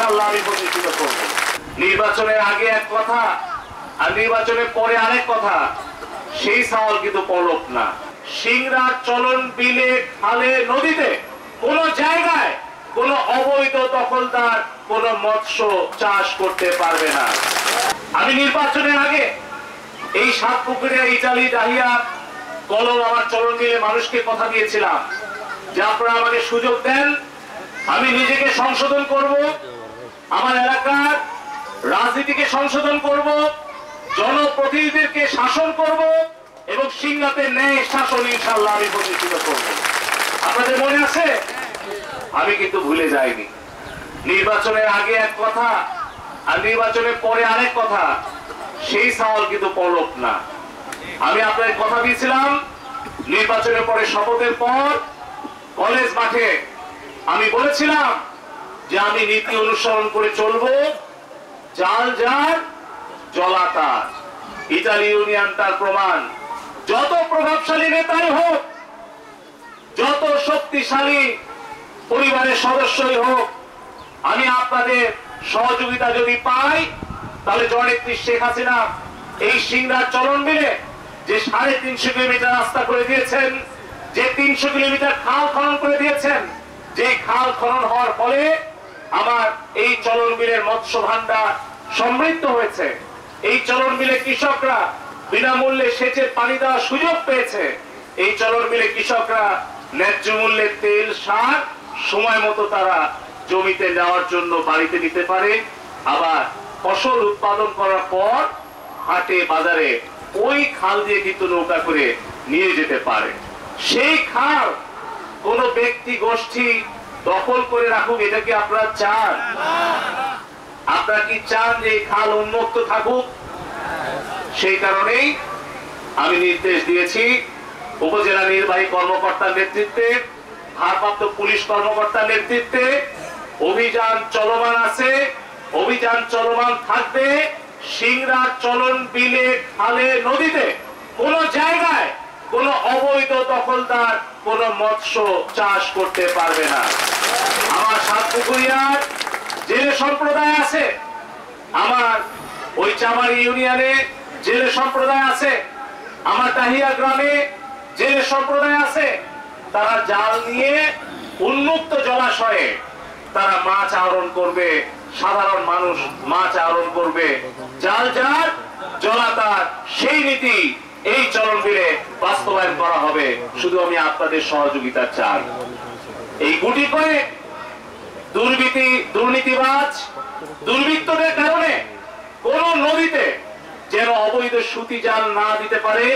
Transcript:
ইনশাআল্লাহ আমি প্রতিষ্ঠিত করব। নির্বাচনের আগে এক কথা আর নির্বাচনের পরে আরেক কথা, সেই সওয়াল কিন্তু পলক না। সিংড়ার চলন বিলে, খালে, নদীতে কোন জায়গায় কোন অবৈধ দখলদার কোন মৎস্য চাষ করতে পারবে না। আমি নির্বাচনের আগে এই সাতপুকুরিয়া, ইটালি, ডাহিয়া, কলম আমার চলন বিলে মানুষকে কথা দিয়েছিলাম যে আপনারা আমাকে সুযোগ দেন, আমি নিজেকে সংশোধন করব, আমার এলাকার রাজনীতিকে সংশোধন করব, জনপ্রতিনিধিদেরকে শাসন করব এবং সিংড়াতে ন্যায় শাসন ইনশাআল্লাহ আমি প্রতিষ্ঠিত করব। আপনাদের মনে আছে? আমি কিন্তু ভুলে যাইনি। নির্বাচনের আগে এক কথা আর নির্বাচনের পরে আরেক কথা, সেই সওয়াল কিন্তু পলক না। আমি আপনাদের কথা দিয়েছিলাম নির্বাচনের পরে, শপথের পর কলেজ মাঠে আমি বলেছিলাম যে আমি নীতি অনুসরণ করে চলব, জাল যার জলা তার। ইতালি ইউনিয়ন তার প্রমাণ। যত প্রভাবশালী নেতাই হোক, যত শক্তিশালী পরিবারের সদস্যই হোক, আমি আপনাদের সহযোগিতা যদি পাই, তাহলে জননেত্রী শেখ হাসিনা এই সিংড়ার চলন মিলে যে 350 কিলোমিটার রাস্তা করে দিয়েছেন, যে 300 কিলোমিটার খাল খনন করে দিয়েছেন, যে খাল খনন হওয়ার ফলে আমার এই চলন বিলের মৎস্য ভান্ডার সমৃদ্ধ হয়েছে, এই চলন বিলে কৃষকরা বিনামূল্যে সেচের পানি দেওয়ার সুযোগ পেয়েছে, এই চলন বিলে কৃষকরা ন্যায্য মূল্যে তেল, সার সময় মতো তারা জমিতে নেওয়ার জন্য বাড়িতে নিতে পারে, আবার ফসল উৎপাদন করার পর হাটে বাজারে ওই খাল দিয়ে কিন্তু নৌকা করে নিয়ে যেতে পারে। সেই খাল কোন ব্যক্তি গোষ্ঠী দখল করে রাখুক, এটা কি আপনারা চান? আপনারা কি চান যে এই খাল উন্মুক্ত থাকুক? সেই কারণেই আমি নির্দেশ দিয়েছি উপজেলা নির্বাহী কর্মকর্তার নেতৃত্বে, ভারপ্রাপ্ত পুলিশ কর্মকর্তার নেতৃত্বে অভিযান চলমান আছে, অভিযান চলমান থাকবে। সিংড়ার চলন বিলে, খালে, নদীতে কোন জায়গায় কোন অবৈধ দখলদার কোন মৎস্য চাষ করতে পারবে না। আমার সাতপুকুরিয়ার জেলে সম্প্রদায় আছে, আমার ওই চামারি ইউনিয়নে জেলে সম্প্রদায় আছে, আমার ডাহিয়া গ্রামে জেলে সম্প্রদায় আছে। তারা জাল নিয়ে উন্মুক্ত জলাশয়ে তারা মাছ আহরণ করবে, সাধারণ মানুষ মাছ আহরণ করবে। জাল যার জলা তার, সেই নীতি এই চলন বিলে বাস্তবায়ন করা হবে। শুধু আমি আপনাদের সহযোগিতা চাই। এই গুটি করে দুর্নীতিবাজ দুর্বৃত্তদের কারণে কোন নদীতে যেন অবৈধ সুতি জাল না দিতে পারে,